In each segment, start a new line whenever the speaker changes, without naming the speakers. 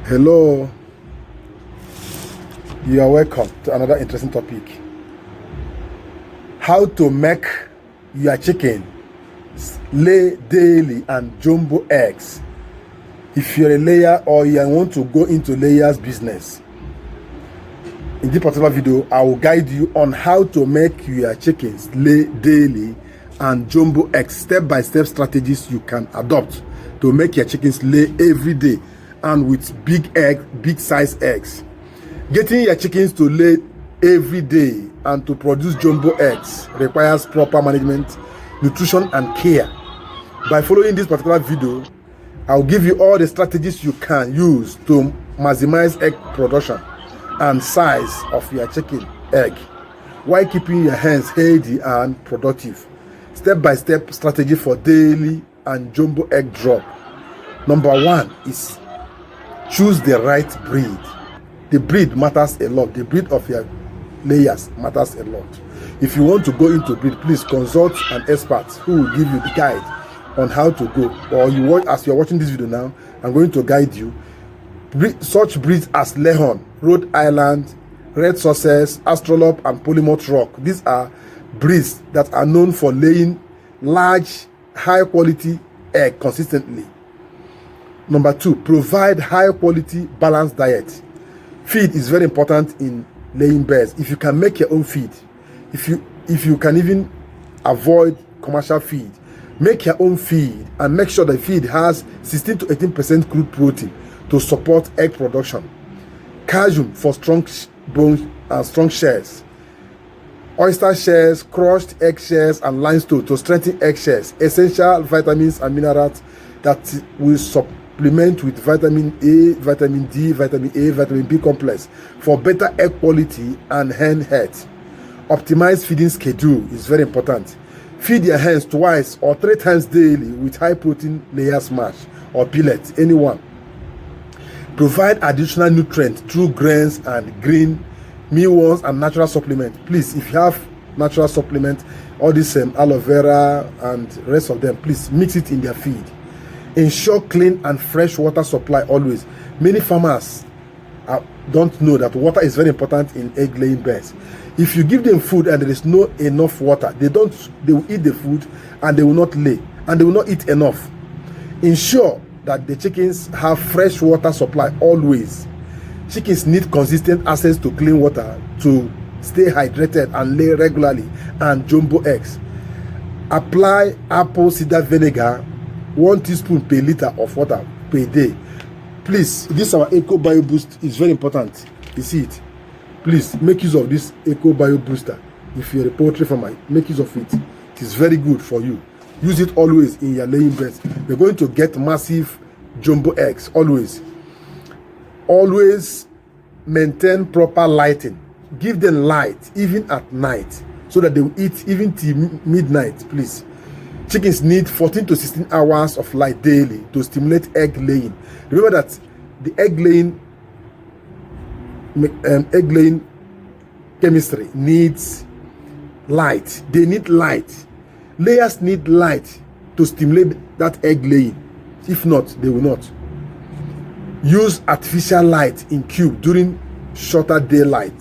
Hello, you are welcome to another interesting topic. How to make your chicken lay daily and jumbo eggs. If you're a layer or you want to go into layers business, in this particular video, I will guide you on how to make your chickens lay daily and jumbo eggs, step-by-step strategies you can adopt to make your chickens lay every day and with big size eggs. Getting your chickens to lay every day and to produce jumbo eggs requires proper management, nutrition and care. By following this particular video, I'll give you all the strategies you can use to maximize egg production and size of your chicken egg while keeping your hens healthy and productive. Step-by-step strategy for daily and jumbo egg drop. Number one is choose the right breed. The breed matters a lot. The breed of your layers matters a lot. If you want to go into breed, please consult an expert who will give you the guide on how to go. Or as you're watching this video now, I'm going to guide you. Such breeds as Lehon, Rhode Island, Red Success, Astrolop, and Polymorph Rock. These are breeds that are known for laying large, high-quality egg consistently. Number two, provide high-quality, balanced diet. Feed is very important in laying birds. If you can make your own feed, if you can even avoid commercial feed, make your own feed and make sure the feed has 16 to 18% crude protein to support egg production. Calcium for strong bones and strong shells. Oyster shells, crushed egg shells, and limestone to strengthen egg shells. Essential vitamins and minerals that will supplement with vitamin A, vitamin D, vitamin A, vitamin B complex for better egg quality and hen health. Optimize feeding schedule is very important. Feed your hens twice or 3 times daily with high protein layer smash or pellet, anyone. Provide additional nutrients through grains and green mealworms and natural supplement. Please, if you have natural supplement, all this aloe vera and rest of them, please mix it in their feed. Ensure clean and fresh water supply always. Many farmers don't know that water is very important in egg laying birds. If you give them food and there is no enough water, they will eat the food and they will not lay and they will not eat enough. Ensure that the chickens have fresh water supply always. Chickens need consistent access to clean water to stay hydrated and lay regularly and jumbo eggs. Apply apple cider vinegar 1 teaspoon per liter of water per day. Please, this our Eco Bio Boost is very important. You see it. Please make use of this Eco Bio Booster. If you're a poultry farmer, make use of it. It is very good for you. Use it always in your laying beds. You're going to get massive jumbo eggs always. Always maintain proper lighting. Give them light even at night so that they will eat even till midnight, please. Chickens need 14 to 16 hours of light daily to stimulate egg laying. Remember that the egg laying chemistry needs light. They need light. Layers need light to stimulate that egg laying. If not, they will not. Use artificial light in cube during shorter daylight.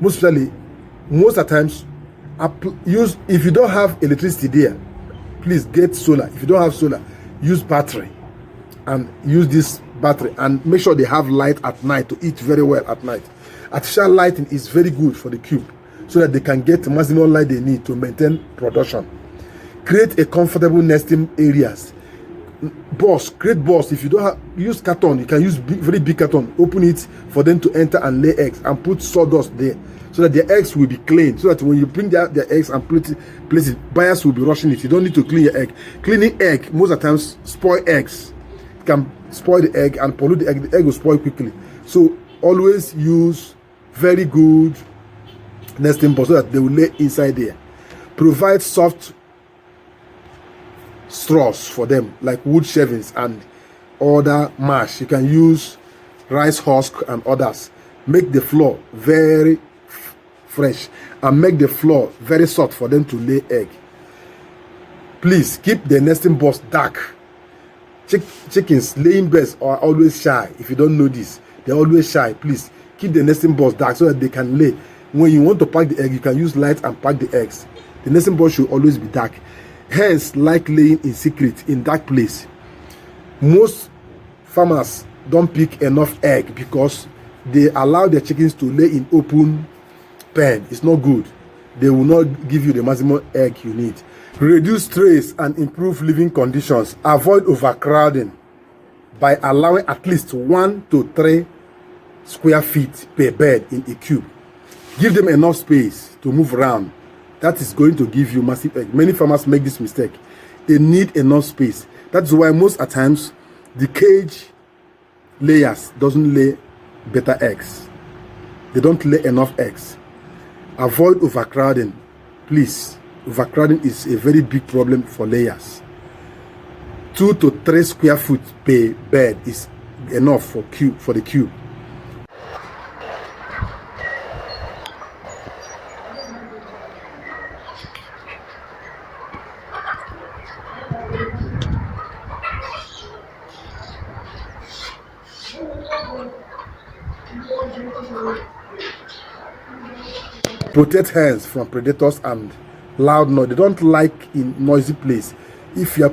Most of the times, if you don't have electricity there, please get solar. If you don't have solar, use battery and use this battery and make sure they have light at night to eat very well at night. Artificial lighting is very good for the cube so that they can get the maximum light they need to maintain production. Create a comfortable nesting areas. Create box. If you don't use carton, you can use very big carton. Open it for them to enter and lay eggs and put sawdust there so that their eggs will be clean. So that when you bring their eggs and place it, buyers will be rushing it. You don't need to clean your egg. Cleaning egg most of the times spoil eggs. It can spoil the egg and pollute the egg. The egg will spoil quickly. So always use very good nesting box so that they will lay inside there. Provide soft straws for them like wood shavings and other mash. You can use rice husk and others. Make the floor very fresh and make the floor very soft for them to lay egg. Please keep the nesting box dark Chickens, laying birds are always shy. If you don't know this, they're always shy. Please keep the nesting box dark so that they can lay. When you want to pack the egg, you can use light and pack the eggs. The nesting box should always be dark. Hens like laying in secret in dark place. Most farmers don't pick enough egg because they allow their chickens to lay in open pen. It's not good. They will not give you the maximum egg you need. Reduce stress and improve living conditions. Avoid overcrowding by allowing at least 1 to 3 square feet per bed in a cube. Give them enough space to move around. That is going to give you massive egg. Many farmers make this mistake. They need enough space. That's why most at times the cage layers doesn't lay better eggs. They don't lay enough eggs. Avoid overcrowding, please. Overcrowding is a very big problem for layers. 2 to 3 square feet per bed is enough for the cube. Protect hens from predators and loud noise. They don't like in noisy place. If your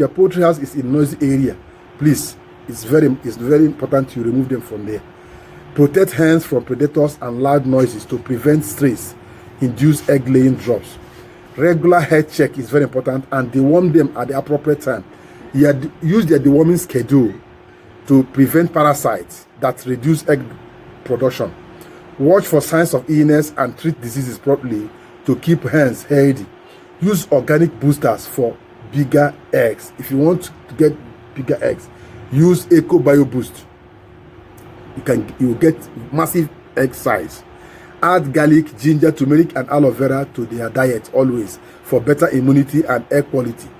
poultry house is in noisy area, please, it's very important to remove them from there. Protect hens from predators and loud noises to prevent stress, induce egg laying drops. Regular head check is very important, and deworm them at the appropriate time. Use their deworming schedule to prevent parasites that reduce egg production. Watch for signs of illness and treat diseases properly to keep hens healthy. Use organic boosters for bigger eggs. If you want to get bigger eggs, use Eco Bio Boost. You will get massive egg size. Add garlic, ginger, turmeric, and aloe vera to their diet always for better immunity and egg quality.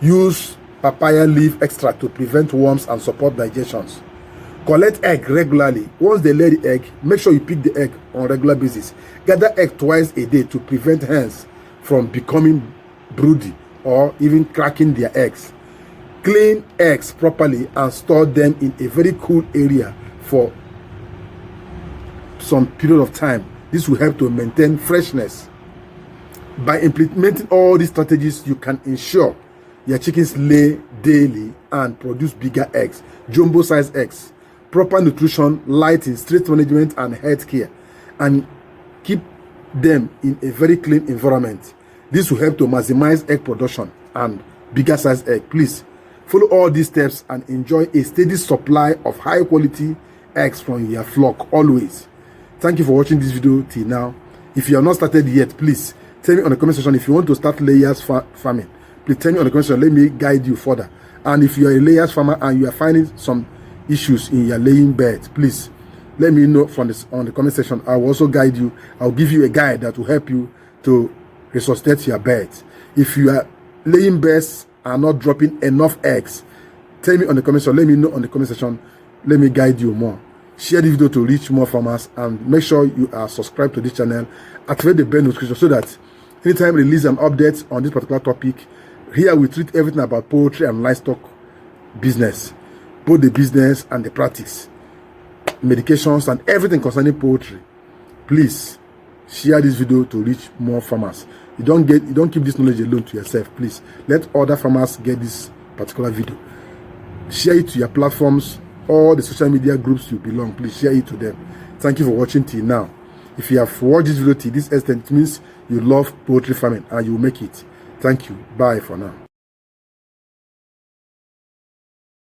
Use papaya leaf extract to prevent worms and support digestions. Collect egg regularly. Once they lay the egg, make sure you pick the egg on regular basis. Gather egg twice a day to prevent hens from becoming broody or even cracking their eggs. Clean eggs properly and store them in a very cool area for some period of time. This will help to maintain freshness. By implementing all these strategies, you can ensure your chickens lay daily and produce bigger eggs, jumbo size eggs. Proper nutrition, lighting, stress management, and health care, and keep them in a very clean environment. This will help to maximize egg production and bigger size egg. Please follow all these steps and enjoy a steady supply of high quality eggs from your flock always. Thank you for watching this video till now. If you have not started yet, please tell me on the comment section if you want to start layers farming. Please tell me on the comment section. Let me guide you further. And if you are a layers farmer and you are finding some issues in your laying bed, please let me know on the comment section. I will also guide you. I'll give you a guide that will help you to resuscitate your beds. If your laying beds are not dropping enough eggs, tell me on the comment section. Let me know on the comment section. Let me guide you more. Share the video to reach more farmers, and make sure you are subscribed to this channel. Activate the bell notification so that anytime we release an update on this particular topic, here we treat everything about poultry and livestock business, both the business and the practice, medications and everything concerning poultry. Please share this video to reach more farmers. You don't keep this knowledge alone to yourself. Please let other farmers get this particular video. Share it to your platforms, all the social media groups you belong. Please share it to them. Thank you for watching till now. If you have watched this video till this extent, it means you love poultry farming and you will make it. Thank you. Bye for now.